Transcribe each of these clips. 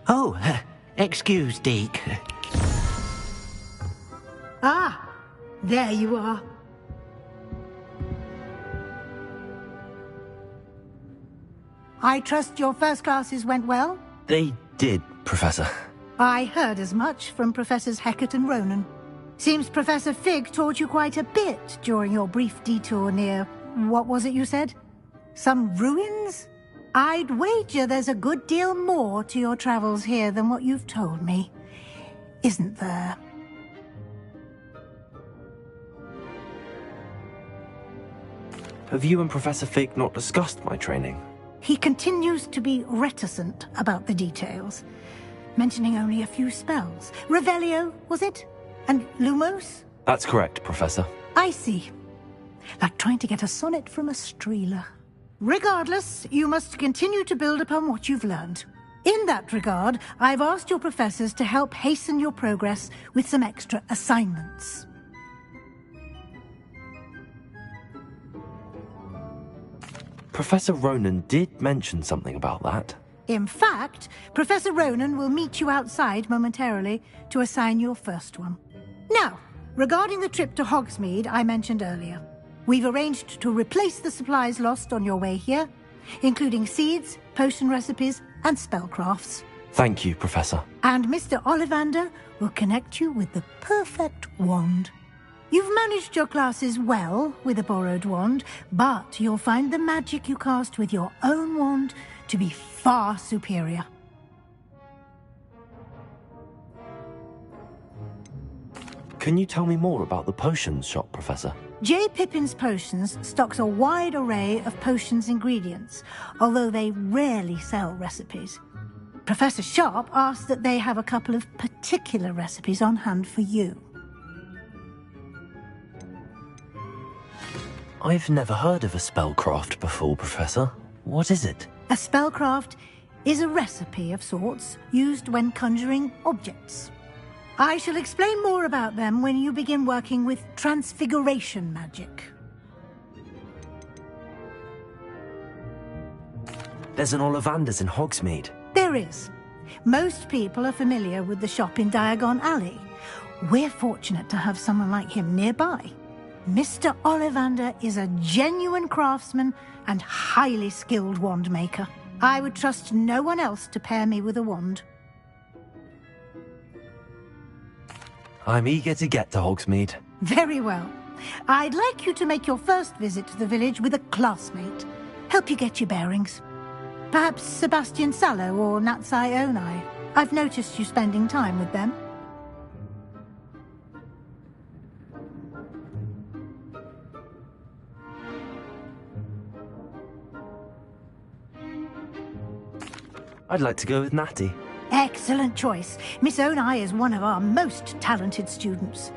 Oh, excuse, Deke. Ah, there you are. I trust your first classes went well? They did, Professor. I heard as much from Professors Hecat and Ronan. Seems Professor Fig taught you quite a bit during your brief detour near... what was it you said? Some ruins? I'd wager there's a good deal more to your travels here than what you've told me. Isn't there? Have you and Professor Fig not discussed my training? He continues to be reticent about the details, mentioning only a few spells. Revelio, was it? And Lumos? That's correct, Professor. I see. Like trying to get a sonnet from a streeler. Regardless, you must continue to build upon what you've learned. In that regard, I've asked your professors to help hasten your progress with some extra assignments. Professor Ronan did mention something about that. In fact, Professor Ronan will meet you outside momentarily to assign your first one. Now, regarding the trip to Hogsmeade I mentioned earlier, we've arranged to replace the supplies lost on your way here, including seeds, potion recipes, and spellcrafts. Thank you, Professor. And Mr. Ollivander will connect you with the perfect wand. You've managed your classes well with a borrowed wand, but you'll find the magic you cast with your own wand to be far superior. Can you tell me more about the potions shop, Professor? J. Pippin's Potions stocks a wide array of potions ingredients, although they rarely sell recipes. Professor Sharp asked that they have a couple of particular recipes on hand for you. I've never heard of a spellcraft before, Professor. What is it? A spellcraft is a recipe of sorts used when conjuring objects. I shall explain more about them when you begin working with transfiguration magic. There's an Ollivander's in Hogsmeade. There is. Most people are familiar with the shop in Diagon Alley. We're fortunate to have someone like him nearby. Mr. Ollivander is a genuine craftsman and highly skilled wand maker. I would trust no one else to pair me with a wand. I'm eager to get to Hogsmeade. Very well. I'd like you to make your first visit to the village with a classmate. Help you get your bearings. Perhaps Sebastian Sallow or Natsai Onai. I've noticed you spending time with them. I'd like to go with Natty. Excellent choice. Miss Onai is one of our most talented students.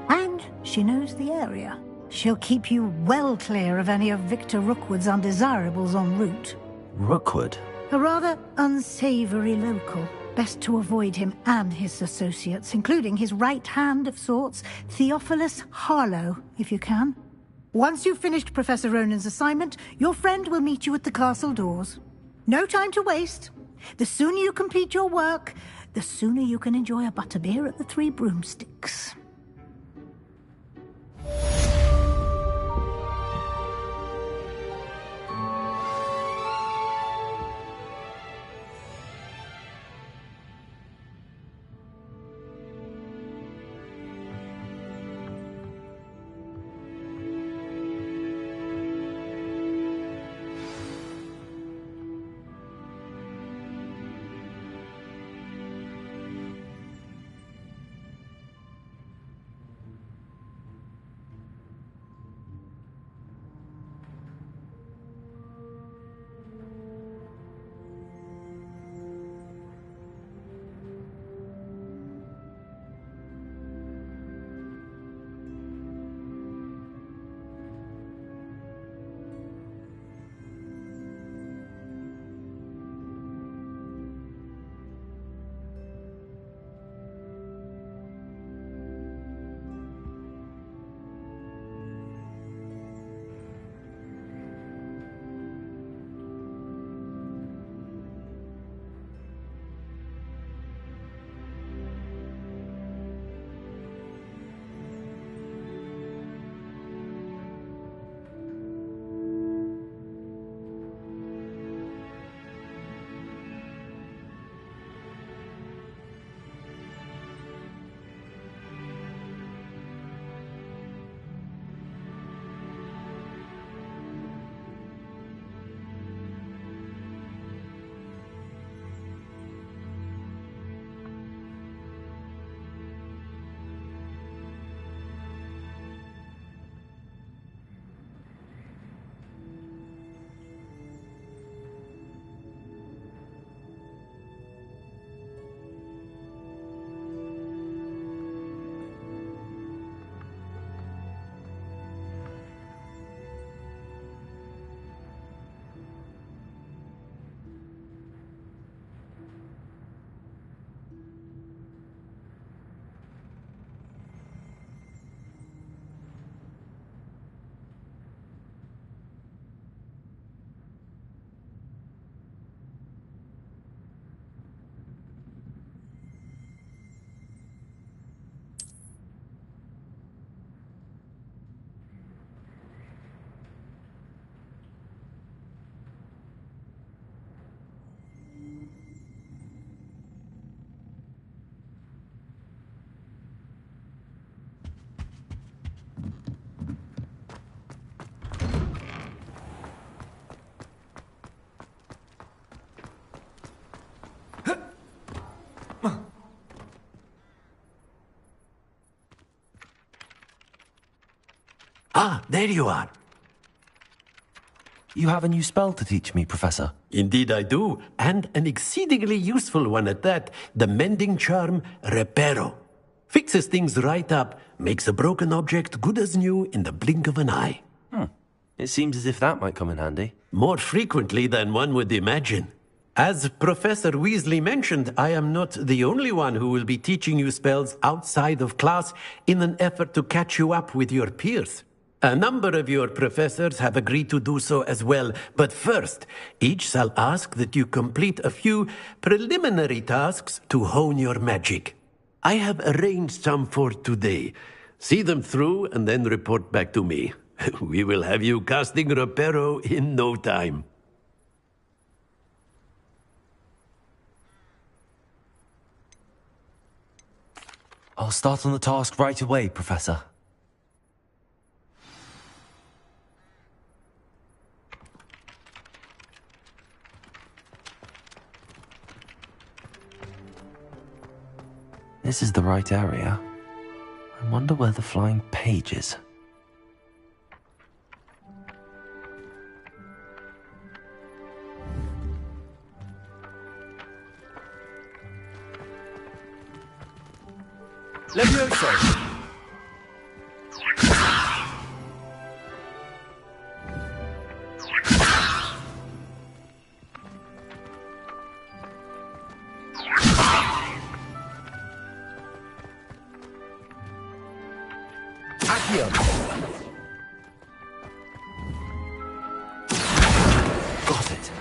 And she knows the area. She'll keep you well clear of any of Victor Rookwood's undesirables en route. Rookwood? A rather unsavoury local. Best to avoid him and his associates, including his right hand of sorts, Theophilus Harlow, if you can. Once you've finished Professor Ronan's assignment, your friend will meet you at the castle doors. No time to waste. The sooner you complete your work, the sooner you can enjoy a butterbeer at the Three Broomsticks. Ah, there you are. You have a new spell to teach me, Professor. Indeed I do, and an exceedingly useful one at that. The mending charm, Reparo. Fixes things right up, makes a broken object good as new in the blink of an eye. It seems as if that might come in handy. More frequently than one would imagine. As Professor Weasley mentioned, I am not the only one who will be teaching you spells outside of class in an effort to catch you up with your peers. A number of your professors have agreed to do so as well, but first, each shall ask that you complete a few preliminary tasks to hone your magic. I have arranged some for today. See them through and then report back to me. We will have you casting Reparo in no time. I'll start on the task right away, Professor. This is the right area. I wonder where the flying page is. Levioso! Accio! Got it.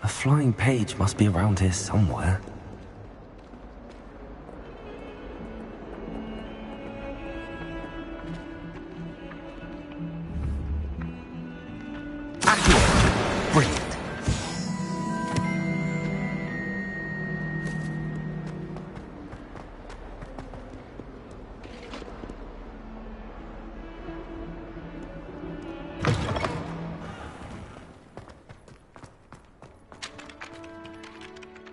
A flying page must be around here somewhere. Accio! Brilliant.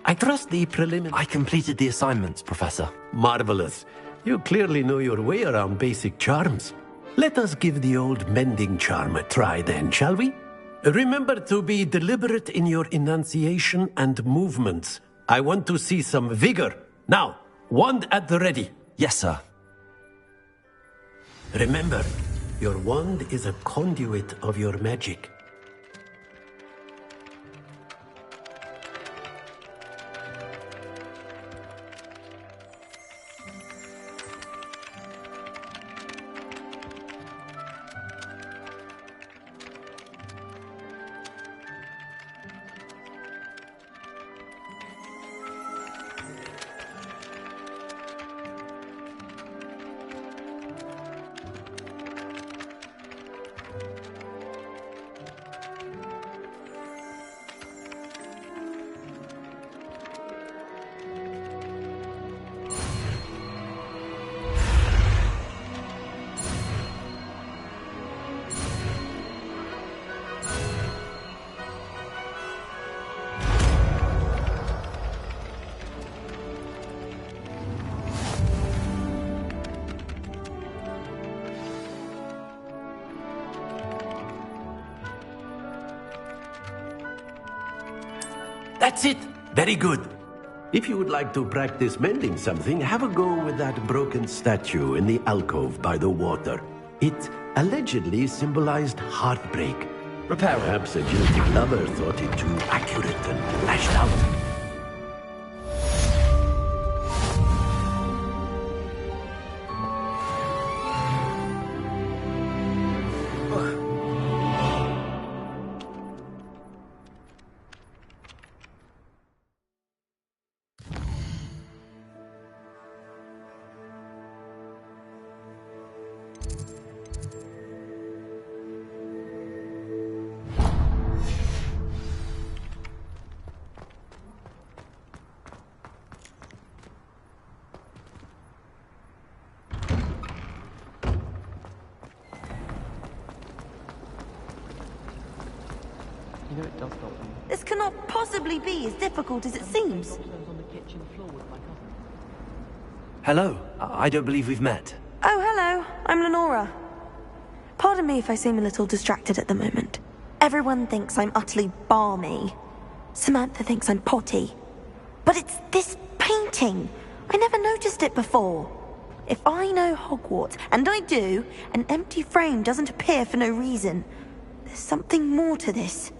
I trust the preliminary... I completed the assignments, Professor. Marvelous. You clearly know your way around basic charms. Let us give the old mending charm a try then, shall we? Remember to be deliberate in your enunciation and movements. I want to see some vigor. Now, wand at the ready. Yes, sir. Remember, your wand is a conduit of your magic. That's it. Very good. If you would like to practice mending something, have a go with that broken statue in the alcove by the water. It allegedly symbolized heartbreak. Repair. Perhaps a guilty lover thought it too accurate and lashed out. This cannot possibly be as difficult as it seems. Hello. I don't believe we've met. Oh, hello. I'm Lenora. Pardon me if I seem a little distracted at the moment. Everyone thinks I'm utterly balmy. Samantha thinks I'm potty. But it's this painting. I never noticed it before. If I know Hogwarts, and I do, an empty frame doesn't appear for no reason. There's something more to this.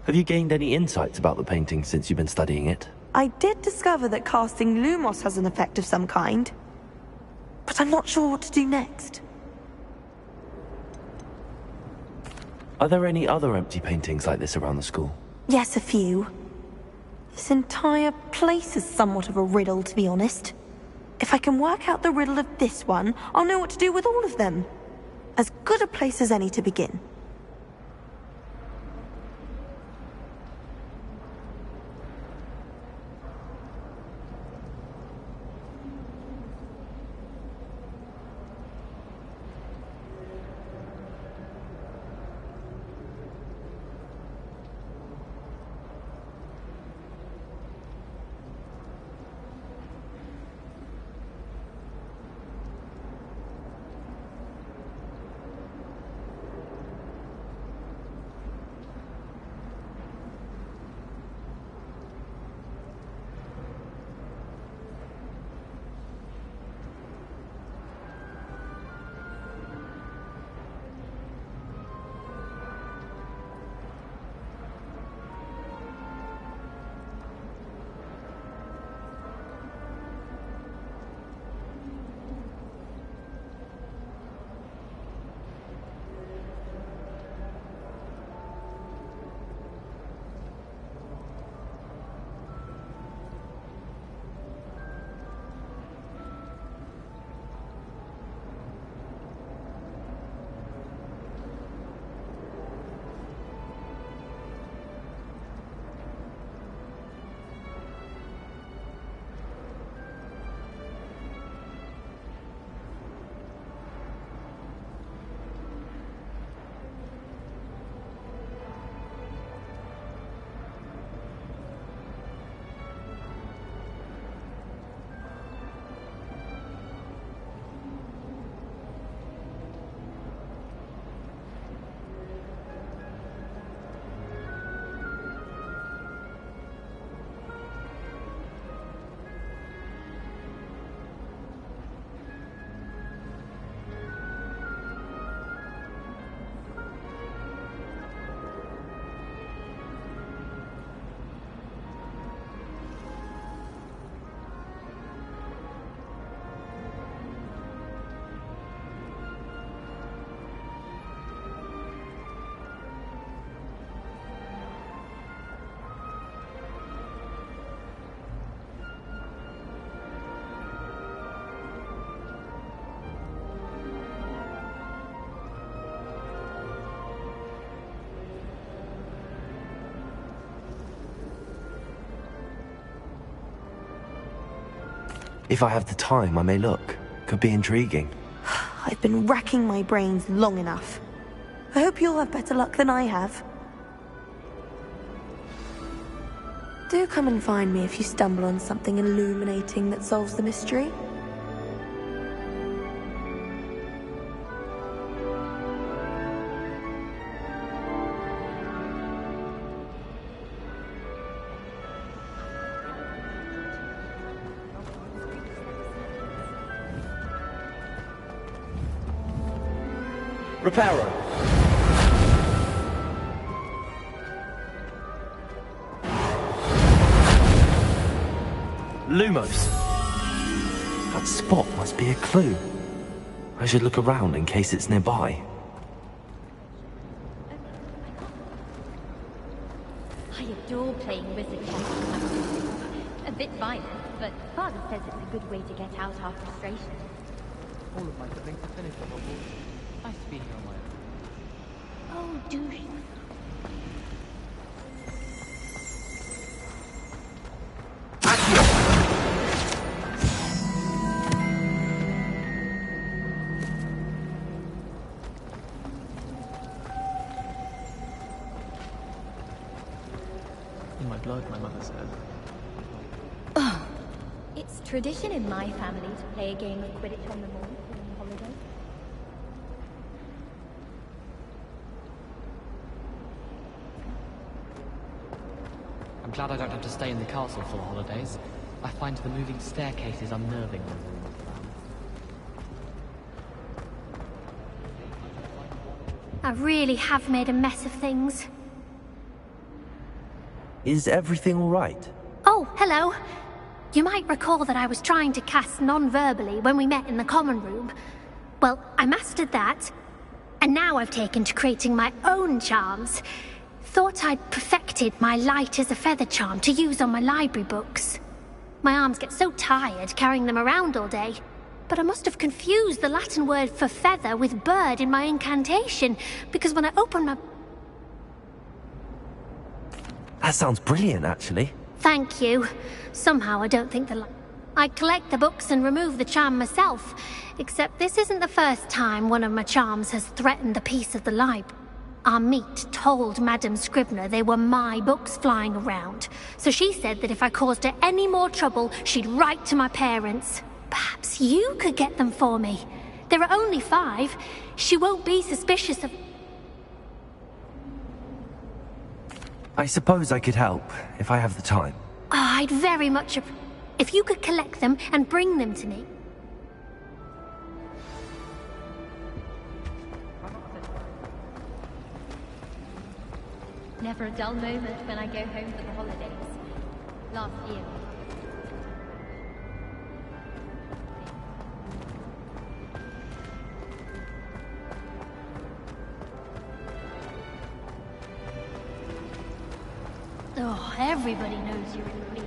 Have you gained any insights about the painting since you've been studying it? I did discover that casting Lumos has an effect of some kind. But I'm not sure what to do next. Are there any other empty paintings like this around the school? Yes, a few. This entire place is somewhat of a riddle, to be honest. If I can work out the riddle of this one, I'll know what to do with all of them. As good a place as any to begin. If I have the time, I may look. Could be intriguing. I've been racking my brains long enough. I hope you'll have better luck than I have. Do come and find me if you stumble on something illuminating that solves the mystery. Reparo! Lumos! That spot must be a clue. I should look around in case it's nearby. I adore playing wizard chess. A bit violent, but Father says it's a good way to get out our frustration. All of my siblings have finished at Hogwarts. Nice to be here on my own. Oh, do you? In my blood, my mother said. Oh, it's tradition in my family to play a game of Quidditch on the moor during the holidays. I'm glad I don't have to stay in the castle for the holidays. I find the moving staircases unnerving. I really have made a mess of things. Is everything alright? Oh, hello. You might recall that I was trying to cast non-verbally when we met in the common room. Well, I mastered that, and now I've taken to creating my own charms. Thought I'd perfected my light as a feather charm to use on my library books. My arms get so tired carrying them around all day, but I must have confused the Latin word for feather with bird in my incantation, because when I opened my... That sounds brilliant, actually. Thank you. Somehow I don't think I collect the books and remove the charm myself, except this isn't the first time one of my charms has threatened the peace of the library. Our meet told Madame Scribner they were my books flying around, so she said that if I caused her any more trouble, she'd write to my parents. Perhaps you could get them for me. There are only 5. She won't be suspicious of... I suppose I could help, if I have the time. Oh, I'd very much if you could collect them and bring them to me. Never a dull moment when I go home for the holidays. Last year. Oh, everybody knows you're in the lead.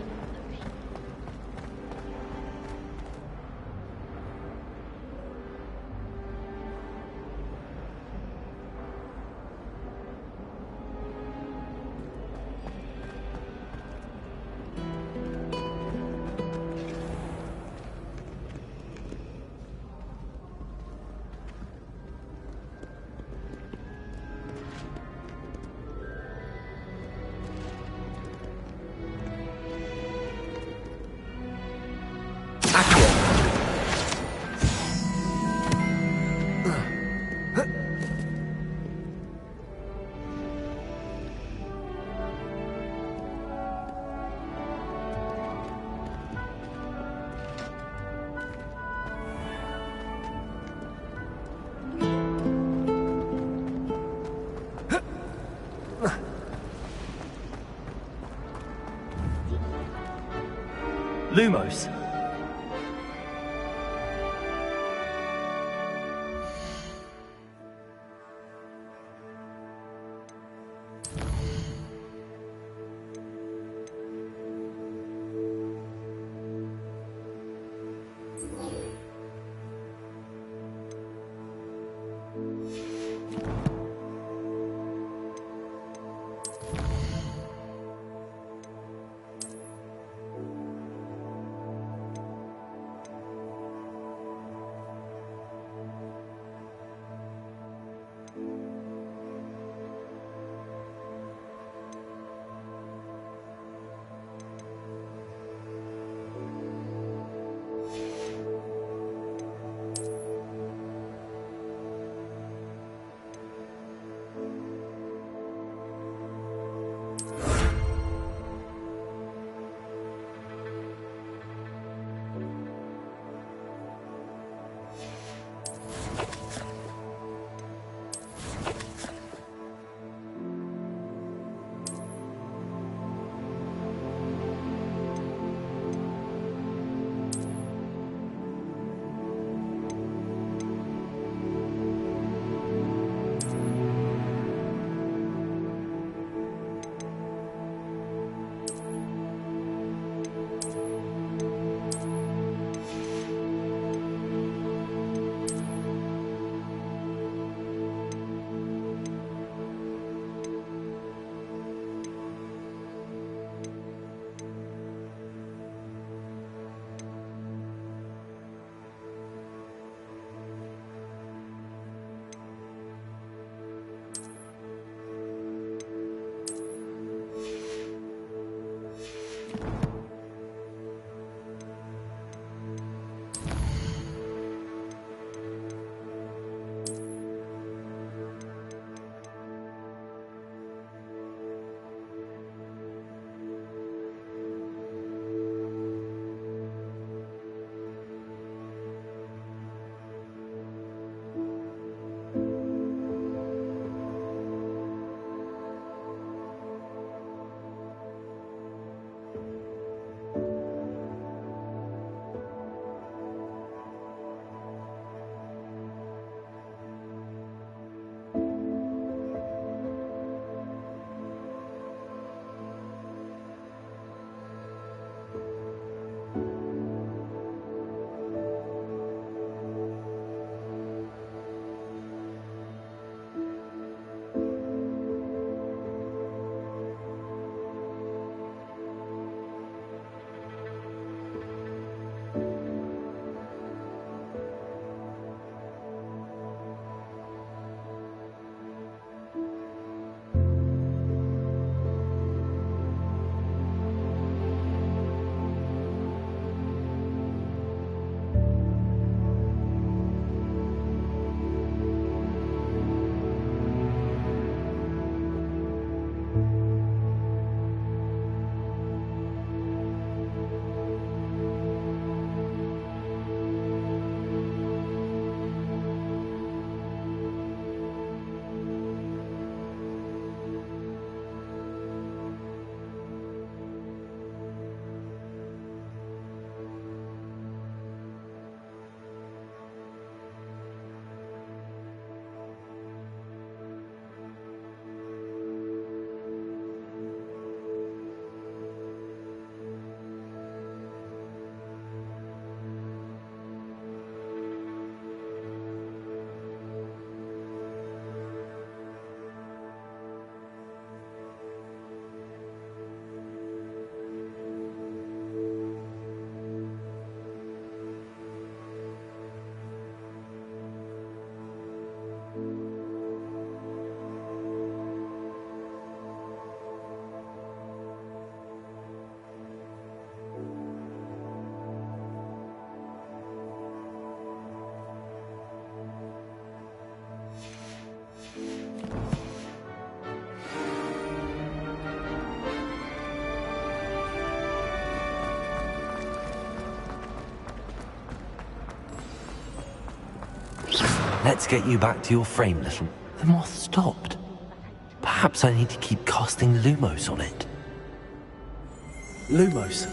Lumos! Let's get you back to your frame, little. The moth stopped. Perhaps I need to keep casting Lumos on it. Lumos.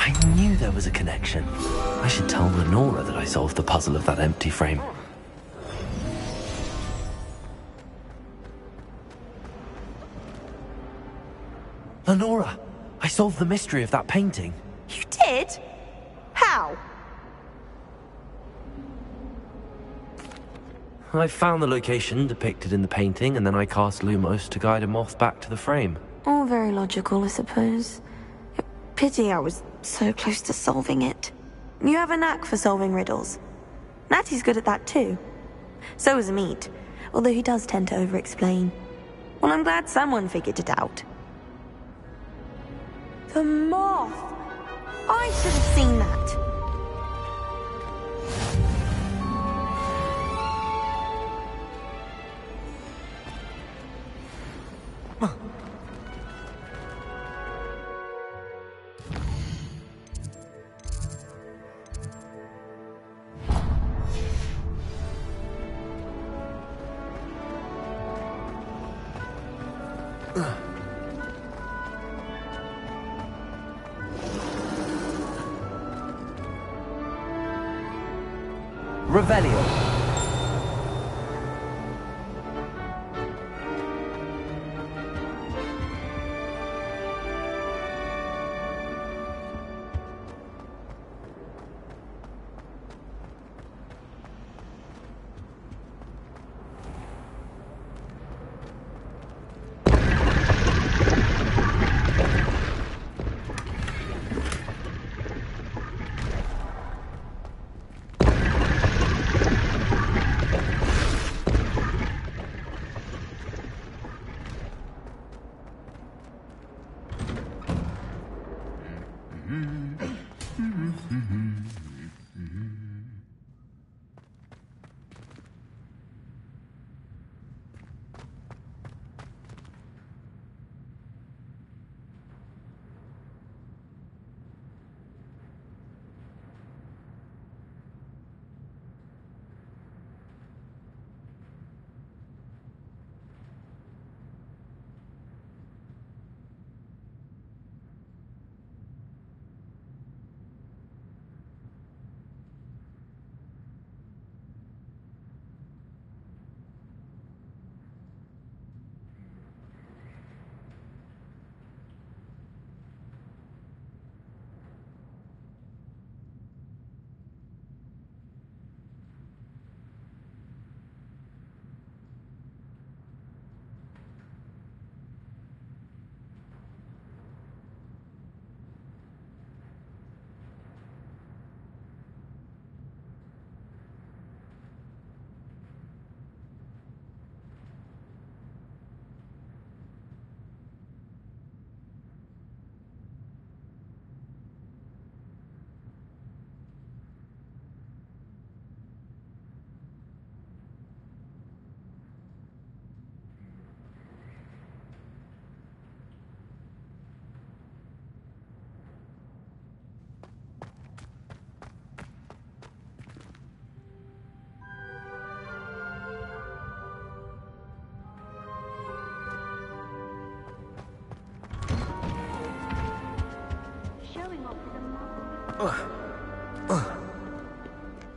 I knew there was a connection. I should tell Lenora that I solved the puzzle of that empty frame. Lenora, I solved the mystery of that painting. You did? How? I found the location depicted in the painting, and then I cast Lumos to guide a moth back to the frame. All very logical, I suppose. Pity I was so close to solving it. You have a knack for solving riddles. Natty's good at that too. So is Meat, although he does tend to over-explain. Well, I'm glad someone figured it out. The moth! I should have seen that. Revelio.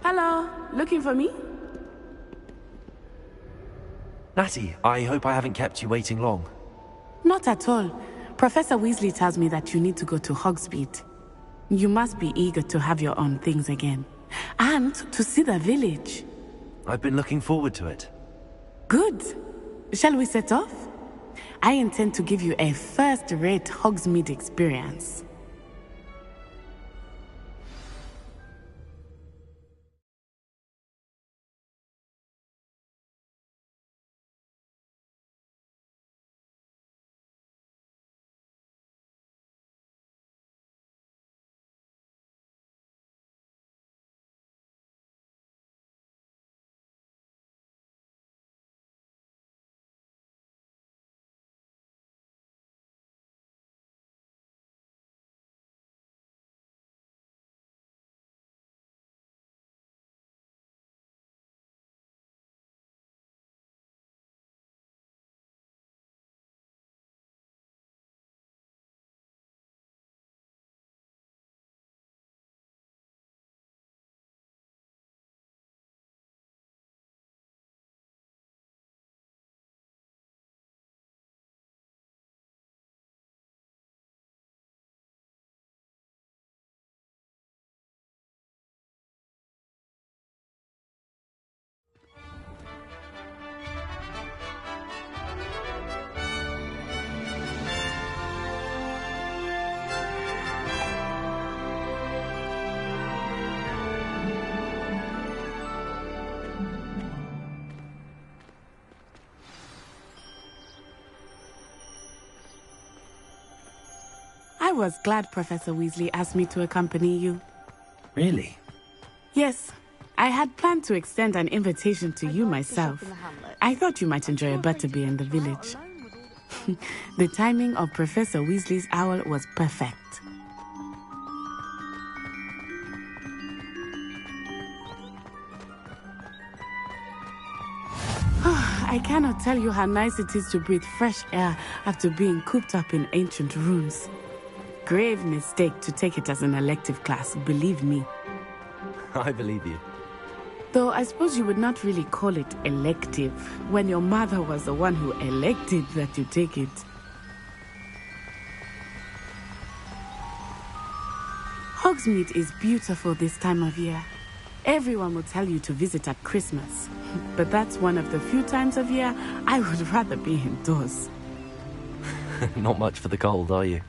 Hello, looking for me? Natty, I hope I haven't kept you waiting long. Not at all. Professor Weasley tells me that you need to go to Hogsmeade. You must be eager to have your own things again. And to see the village. I've been looking forward to it. Good. Shall we set off? I intend to give you a first-rate Hogsmeade experience. was glad Professor Weasley asked me to accompany you. Really? Yes. I had planned to extend an invitation to you myself. I thought you might enjoy a butterbeer in the village. The timing of Professor Weasley's owl was perfect. I cannot tell you how nice it is to breathe fresh air after being cooped up in ancient rooms. Grave mistake to take it as an elective class, believe me. I believe you. Though I suppose you would not really call it elective when your mother was the one who elected that you take it. Hogsmeade is beautiful this time of year. Everyone will tell you to visit at Christmas, but that's one of the few times of year I would rather be indoors. Not much for the cold, are you?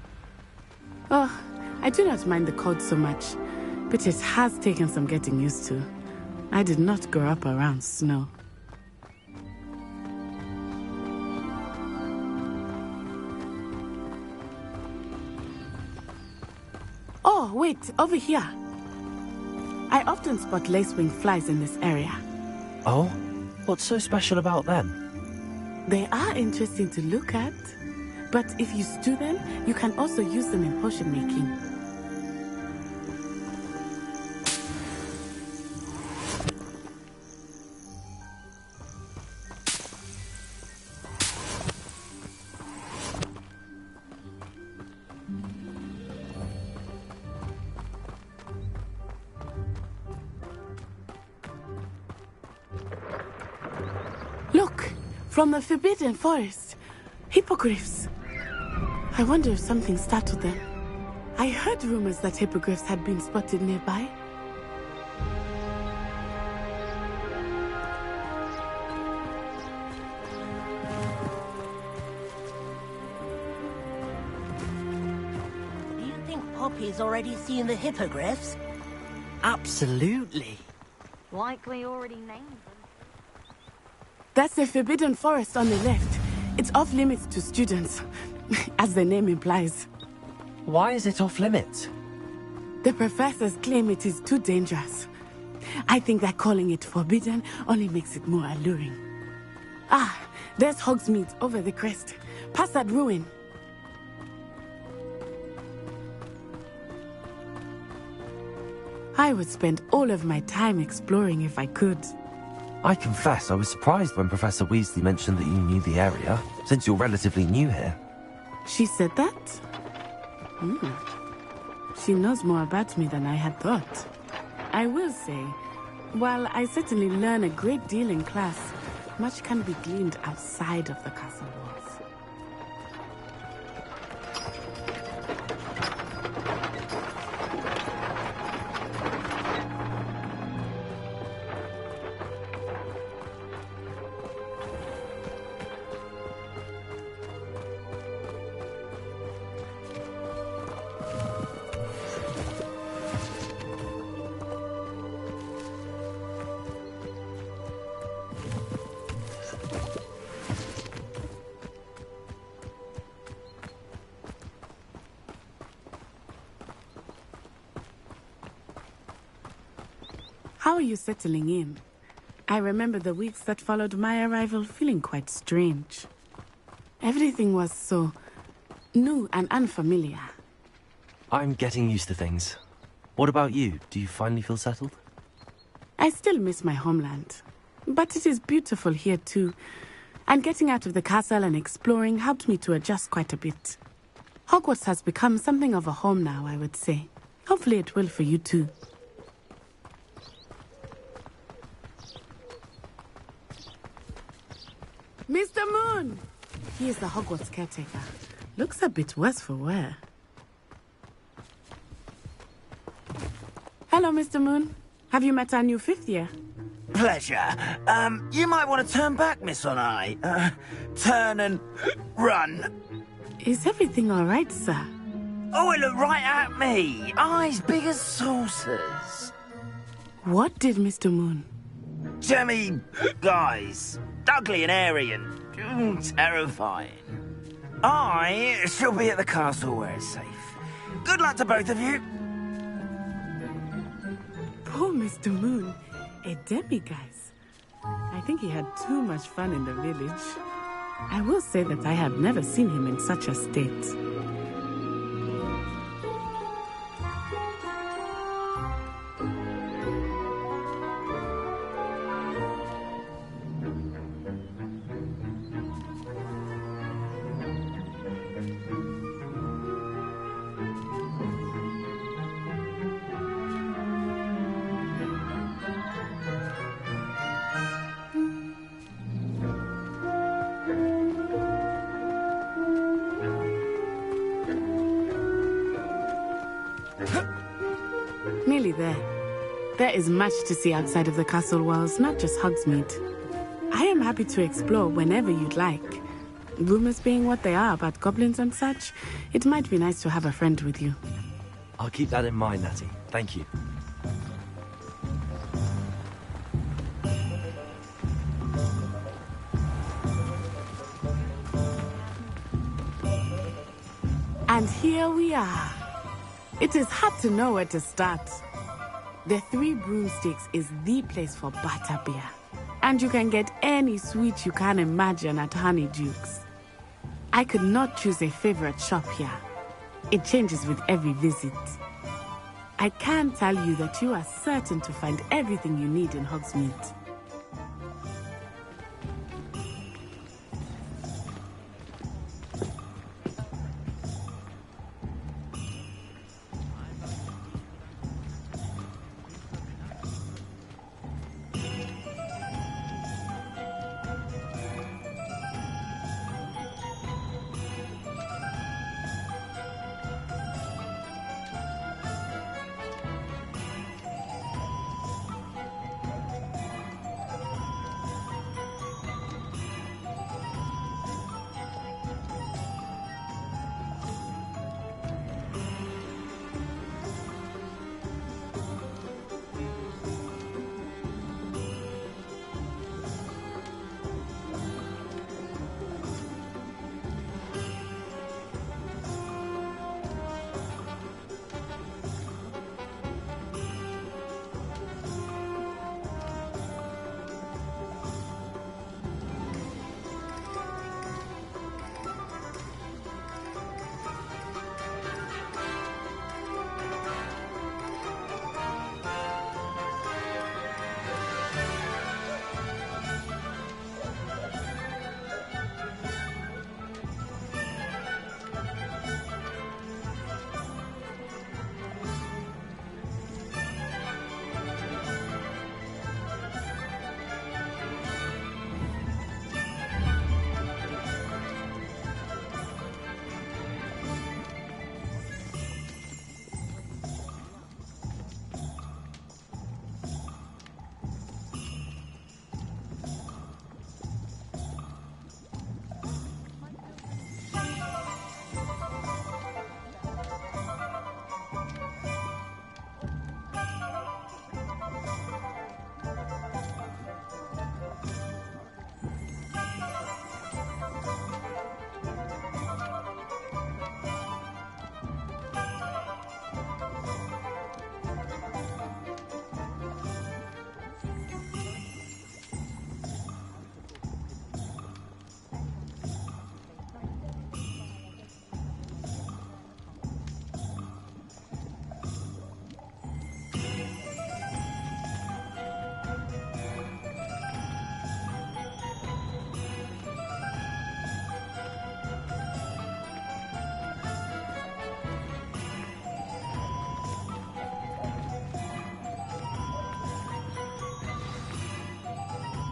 Oh, I do not mind the cold so much, but it has taken some getting used to. I did not grow up around snow. Oh, wait, over here. I often spot lacewing flies in this area. Oh? What's so special about them? They are interesting to look at, but if you stew them, you can also use them in potion making. Look, from the Forbidden Forest. Hippogriffs. I wonder if something startled them. I heard rumors that hippogriffs had been spotted nearby. Do you think Poppy's already seen the hippogriffs? Absolutely. Like we already named them. That's the Forbidden Forest on the left. It's off limits to students, as the name implies. Why is it off limits? The professors claim it is too dangerous. I think that calling it forbidden only makes it more alluring. Ah, there's Hogsmeade over the crest. Past that ruin. I would spend all of my time exploring if I could. I confess I was surprised when Professor Weasley mentioned that you knew the area, since you're relatively new here. She said that? She knows more about me than I had thought. I will say, while I certainly learn a great deal in class, much can be gleaned outside of the castle walls. How are you settling in? I remember the weeks that followed my arrival feeling quite strange. Everything was so new and unfamiliar. I'm getting used to things. What about you? Do you finally feel settled? I still miss my homeland, but it is beautiful here too. And getting out of the castle and exploring helped me to adjust quite a bit. Hogwarts has become something of a home now, I would say. Hopefully it will for you too. Mr. Moon! He is the Hogwarts caretaker. Looks a bit worse for wear. Hello, Mr. Moon. Have you met our new fifth year? Pleasure. You might want to turn back, Miss On-Eye. Turn and run. Is everything all right, sir? Oh, it looked right at me. Eyes big as saucers. What did Mr. Moon? Jemmy guys. Ugly and airy and terrifying. I shall be at the castle where it's safe. good luck to both of you. Poor Mr. Moon, a demiguise. I think he had too much fun in the village. I will say that I have never seen him in such a state. Nearly there. There is much to see outside of the castle walls, not just Hogsmeade. I am happy to explore whenever you'd like. Rumors being what they are about goblins and such, it might be nice to have a friend with you. I'll keep that in mind, Natty. Thank you. And here we are. It is hard to know where to start. The Three Broomsticks is the place for butterbeer. And you can get any sweet you can imagine at Honeydukes. I could not choose a favorite shop here. It changes with every visit. I can tell you that you are certain to find everything you need in Hogsmeade.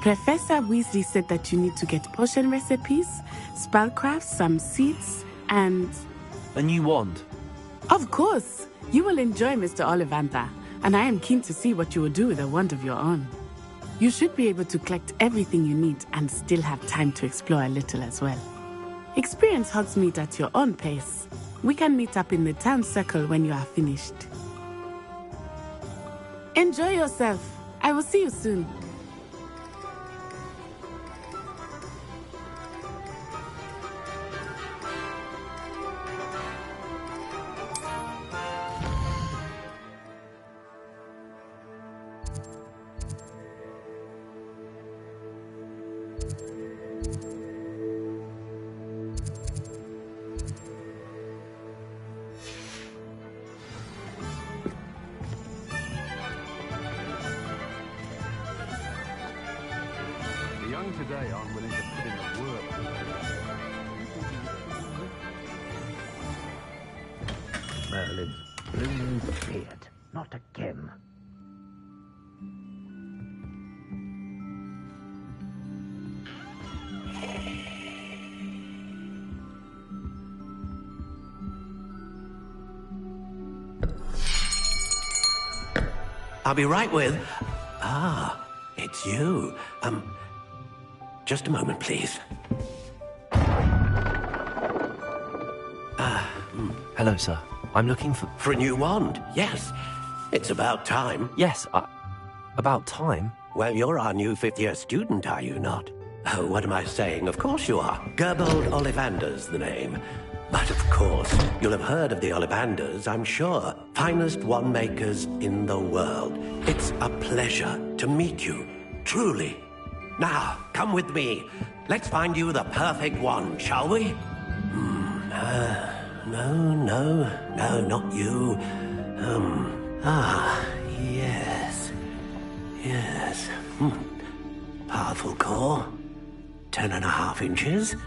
Professor Weasley said that you need to get potion recipes, spellcrafts, some seeds, and... A new wand. Of course! You will enjoy Mr. Ollivandar, and I am keen to see what you will do with a wand of your own. You should be able to collect everything you need and still have time to explore a little as well. Experience Hogsmeade at your own pace. We can meet up in the town circle when you are finished. Enjoy yourself. I will see you soon. today aren't willing to put in the work. Merlin's blue beard. Not again. I'll be right with... Ah, it's you. Just a moment, please. Hello, sir. I'm looking for... For a new wand, yes. It's about time. Yes, about time? Well, you're our new fifth-year student, are you not? Oh, what am I saying? Of course you are. Gerbold Ollivander's the name. But of course, you'll have heard of the Ollivanders, I'm sure. Finest wand makers in the world. It's a pleasure to meet you, truly. Now, come with me. Let's find you the perfect wand, shall we? No, not you. Yes. Powerful core. 10.5 inches.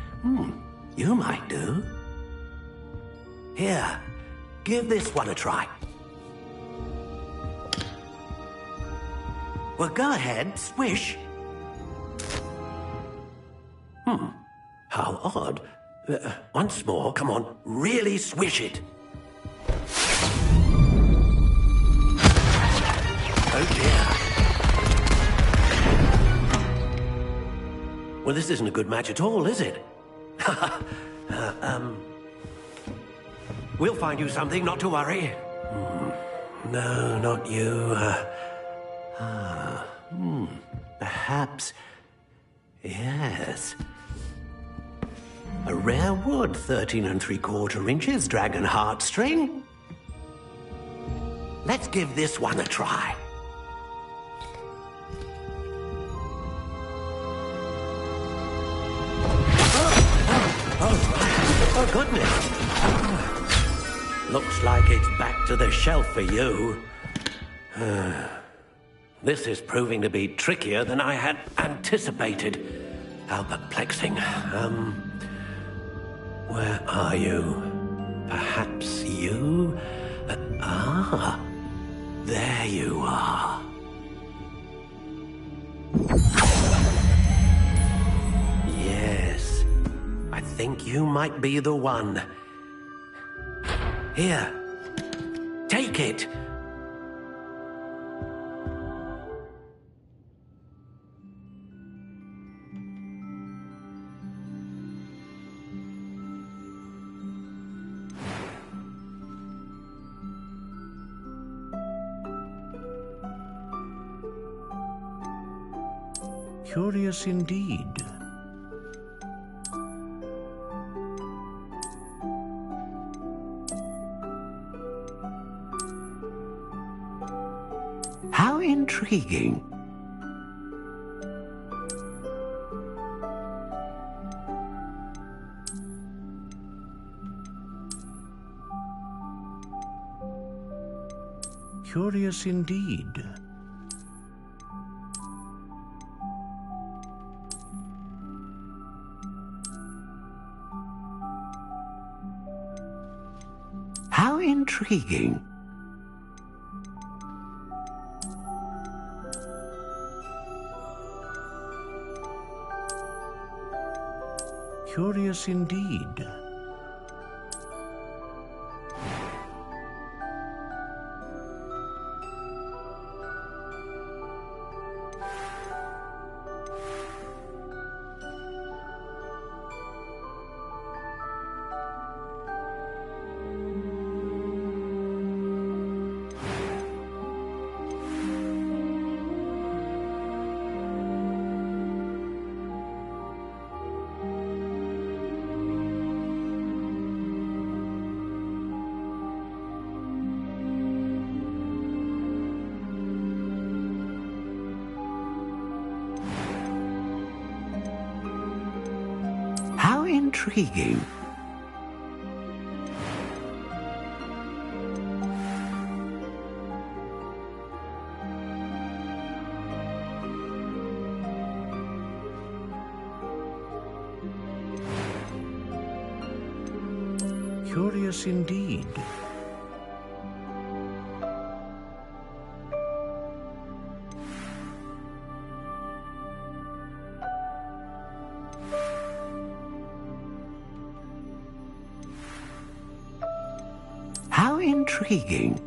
You might do. Here, give this one a try. Well, go ahead, swish. How odd. Once more, come on, really swish it. Oh dear. Well, this isn't a good match at all, is it? We'll find you something, not to worry. No, not you. Perhaps... Yes. A rare wood, 13 3/4 inches, dragon heartstring. Let's give this one a try. Oh, goodness. Looks like it's back to the shelf for you. This is proving to be trickier than I had anticipated. How perplexing. Where are you? Perhaps you? There you are. Yes, I think you might be the one. Here, take it. Curious indeed. How intriguing. Curious indeed. How intriguing. Curious indeed. How intriguing. Curious indeed. How intriguing.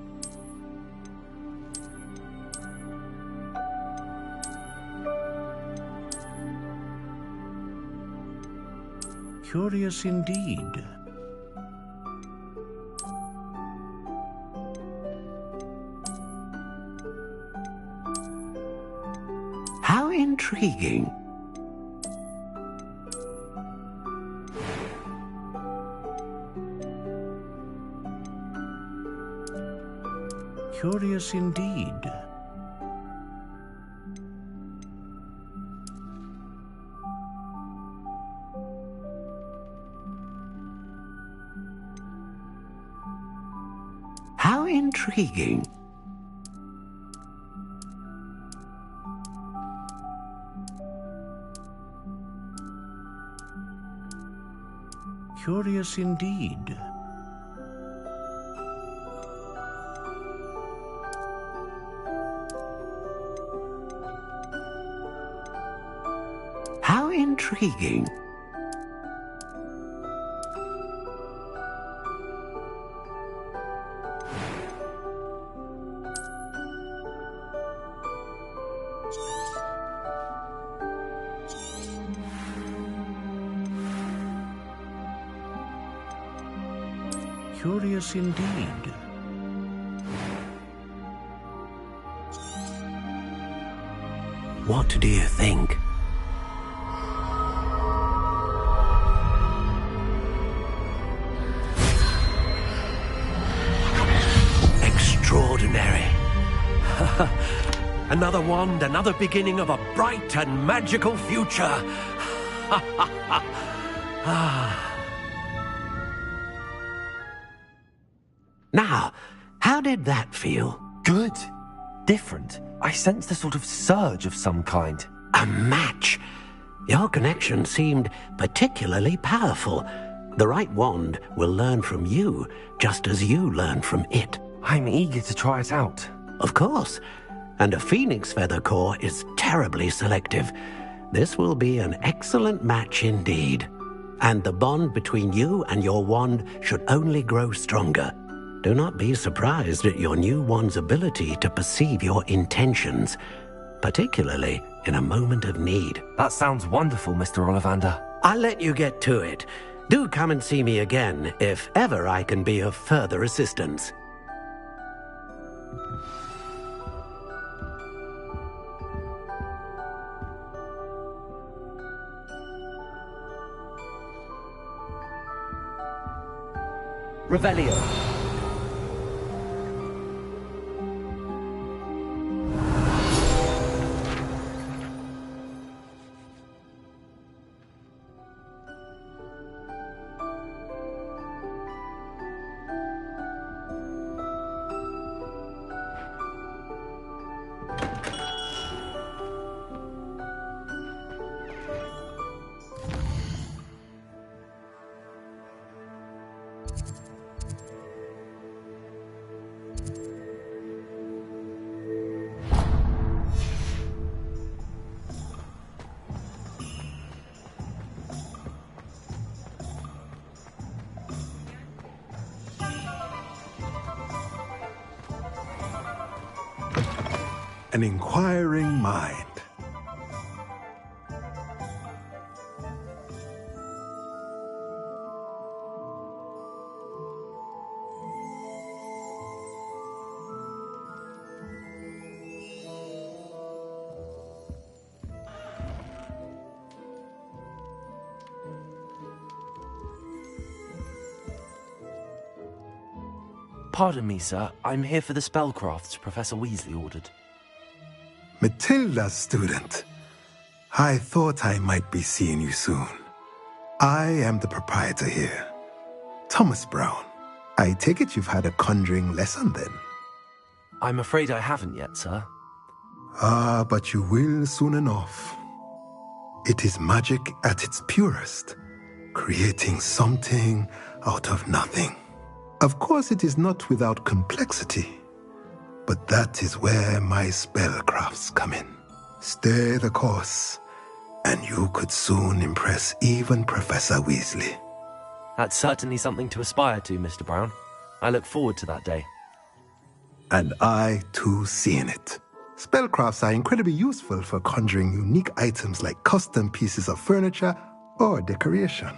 Curious indeed. How intriguing. Curious indeed. How intriguing. Curious indeed. How intriguing. Curious indeed. What do you think? Extraordinary. Another wand, another beginning of a bright and magical future. Now, how did that feel? Good. Different. I sensed a sort of surge of some kind. A match. Your connection seemed particularly powerful. The right wand will learn from you, just as you learn from it. I'm eager to try it out. Of course. And a phoenix feather core is terribly selective. This will be an excellent match indeed. And the bond between you and your wand should only grow stronger. Do not be surprised at your new wand's ability to perceive your intentions, particularly in a moment of need. That sounds wonderful, Mr. Ollivander. I'll let you get to it. Do come and see me again if ever I can be of further assistance. Revelio. An inquiring mind. Pardon me, sir. I'm here for the spellcrafts Professor Weasley ordered. Matilda's student. I thought I might be seeing you soon. I am the proprietor here, Thomas Brown. I take it you've had a conjuring lesson then? I'm afraid I haven't yet, sir. Ah, but you will soon enough. It is magic at its purest, creating something out of nothing. Of course, it is not without complexity, but that is where my spellcrafts come in. Stay the course, and you could soon impress even Professor Weasley. That's certainly something to aspire to, Mr. Brown. I look forward to that day. And I, too, see in it. Spellcrafts are incredibly useful for conjuring unique items like custom pieces of furniture or decoration.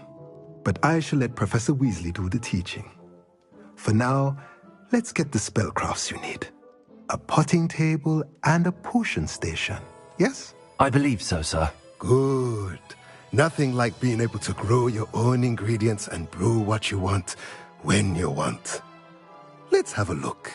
But I shall let Professor Weasley do the teaching. For now, let's get the spellcrafts you need. A potting table and a potion station, yes? I believe so, sir. Good. Nothing like being able to grow your own ingredients and brew what you want when you want. Let's have a look.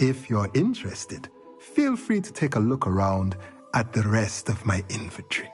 If you're interested, feel free to take a look around at the rest of my inventory.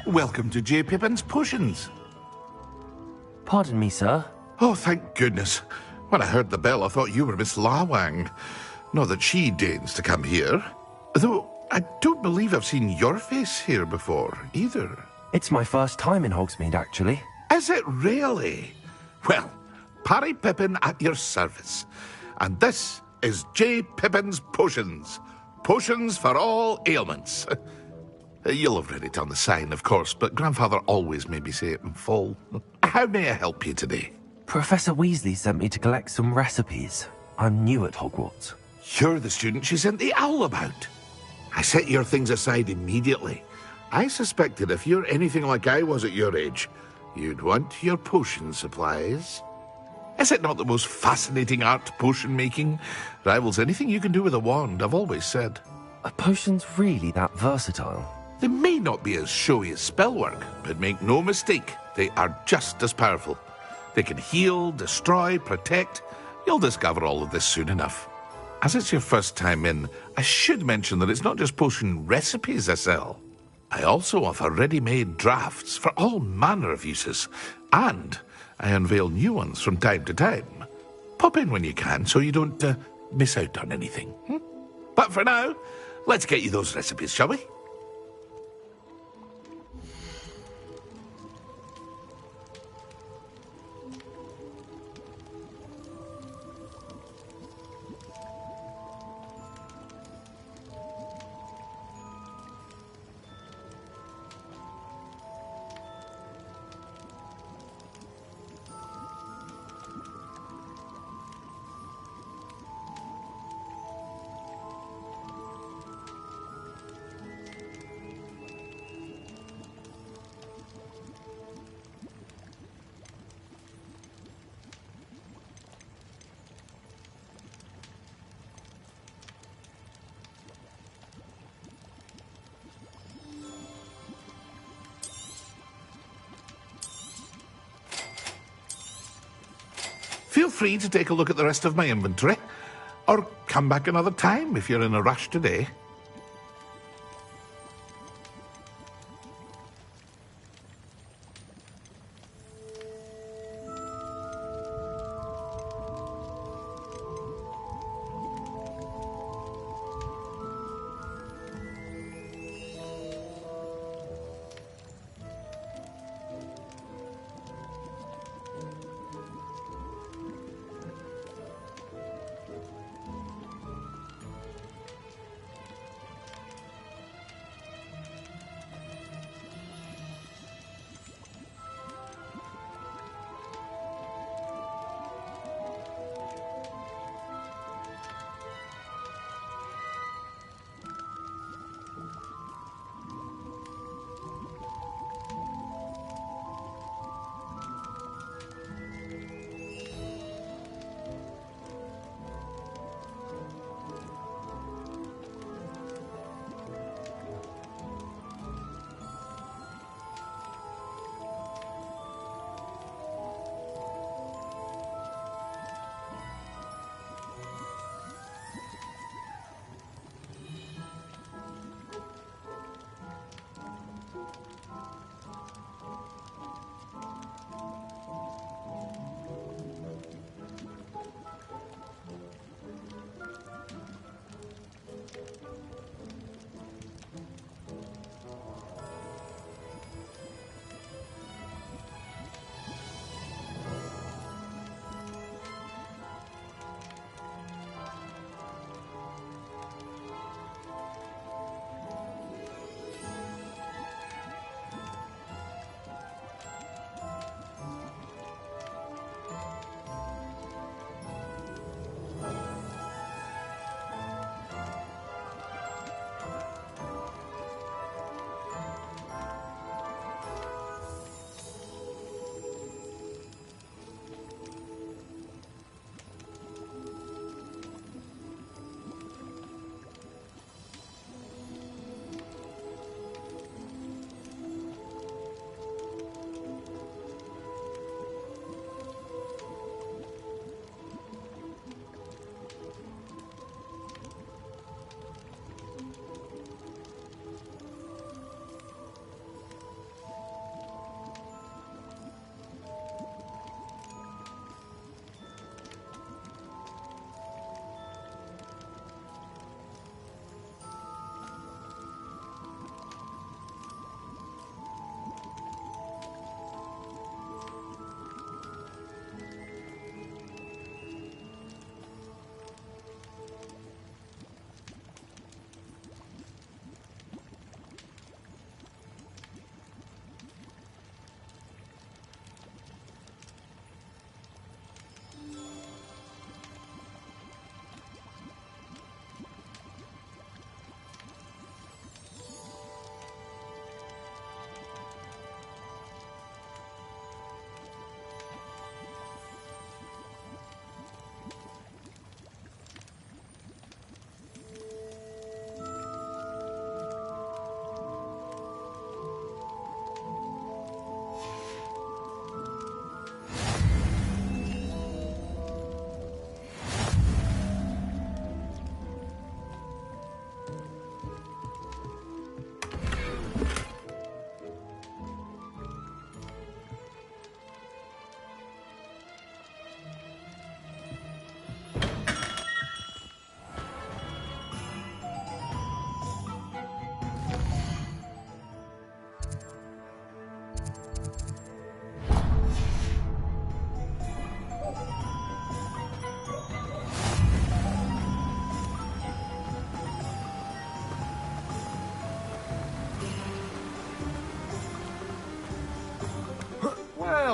Welcome to J. Pippin's Potions. Pardon me, sir. Oh, thank goodness. When I heard the bell, I thought you were Miss Lawang. Not that she deigns to come here. Though, I don't believe I've seen your face here before, either. It's my first time in Hogsmeade, actually. Is it really? Well, Parry Pippin at your service. And this is J. Pippin's Potions. Potions for all ailments. You'll have read it on the sign, of course, but Grandfather always made me say it in full. How may I help you today? Professor Weasley sent me to collect some recipes. I'm new at Hogwarts. You're the student she sent the owl about. I set your things aside immediately. I suspected if you're anything like I was at your age, you'd want your potion supplies. Is it not the most fascinating art, potion making? Rivals anything you can do with a wand, I've always said. Are potions really that versatile? They may not be as showy as spellwork, but make no mistake, they are just as powerful. They can heal, destroy, protect. You'll discover all of this soon enough. As it's your first time in, I should mention that it's not just potion recipes I sell. I also offer ready-made drafts for all manner of uses, and I unveil new ones from time to time. Pop in when you can so you don't miss out on anything. But for now, let's get you those recipes, shall we? Feel free to take a look at the rest of my inventory, or come back another time if you're in a rush today.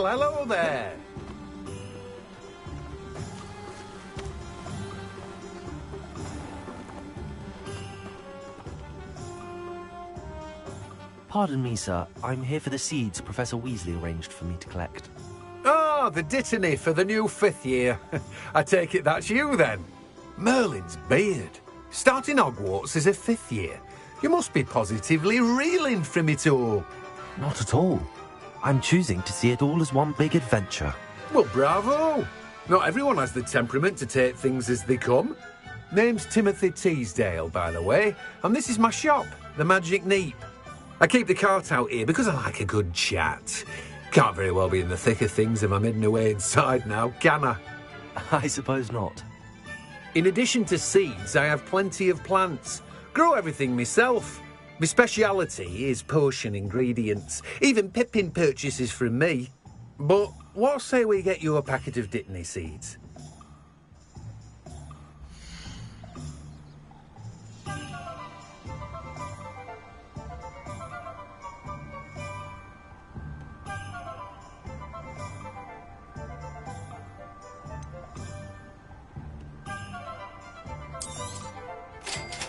Well, hello there. Pardon me, sir. I'm here for the seeds Professor Weasley arranged for me to collect. Oh, the dittany for the new 5th year. I take it that's you, then. Merlin's beard. Starting Hogwarts as a 5th year. You must be positively reeling from it all. Not at all. I'm choosing to see it all as one big adventure. Well, bravo. Not everyone has the temperament to take things as they come. Name's Timothy Teasdale, by the way, and this is my shop, the Magic Neep. I keep the cart out here because I like a good chat. Can't very well be in the thick of things if I'm hidden away inside now, can I? I suppose not. In addition to seeds, I have plenty of plants. Grow everything myself. My speciality is potion ingredients. Even Pippin purchases from me. But what say we get you a packet of Dittany seeds?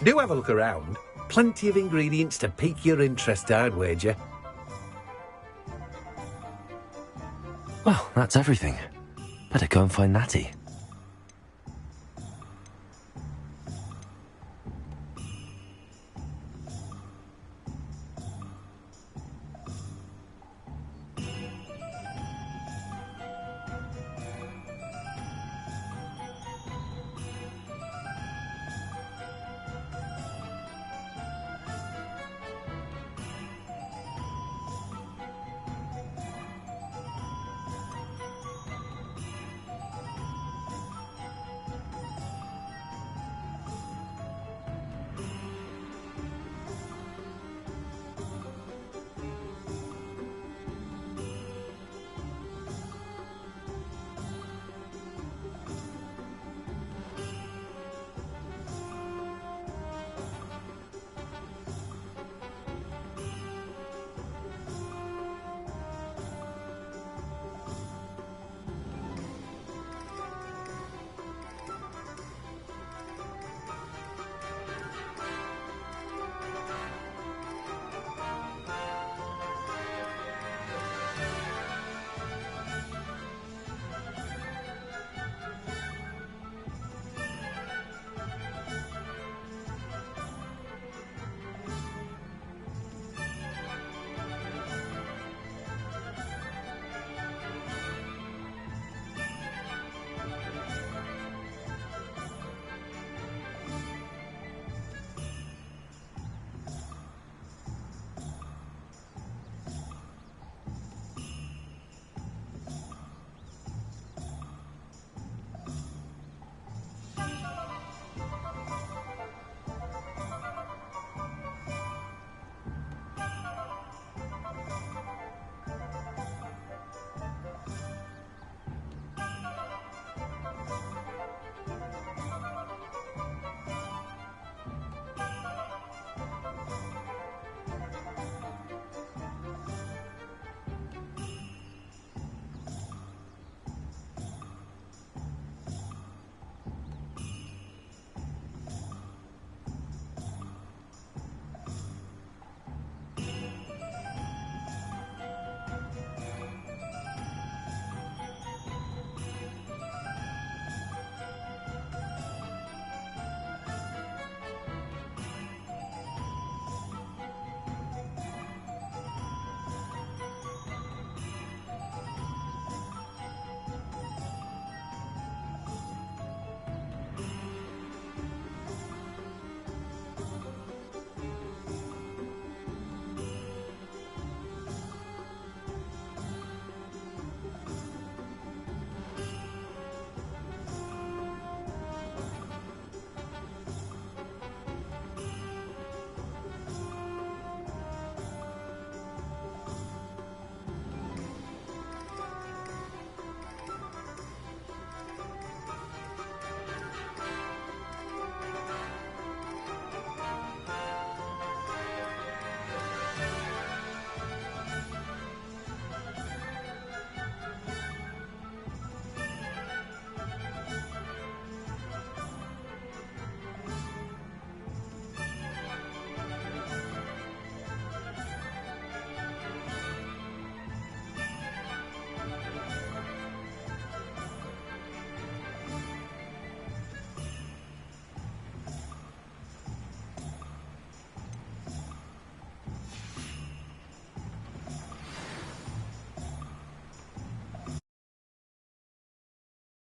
Do have a look around. Plenty of ingredients to pique your interest, I'd wager. Well, that's everything. Better go and find Natty.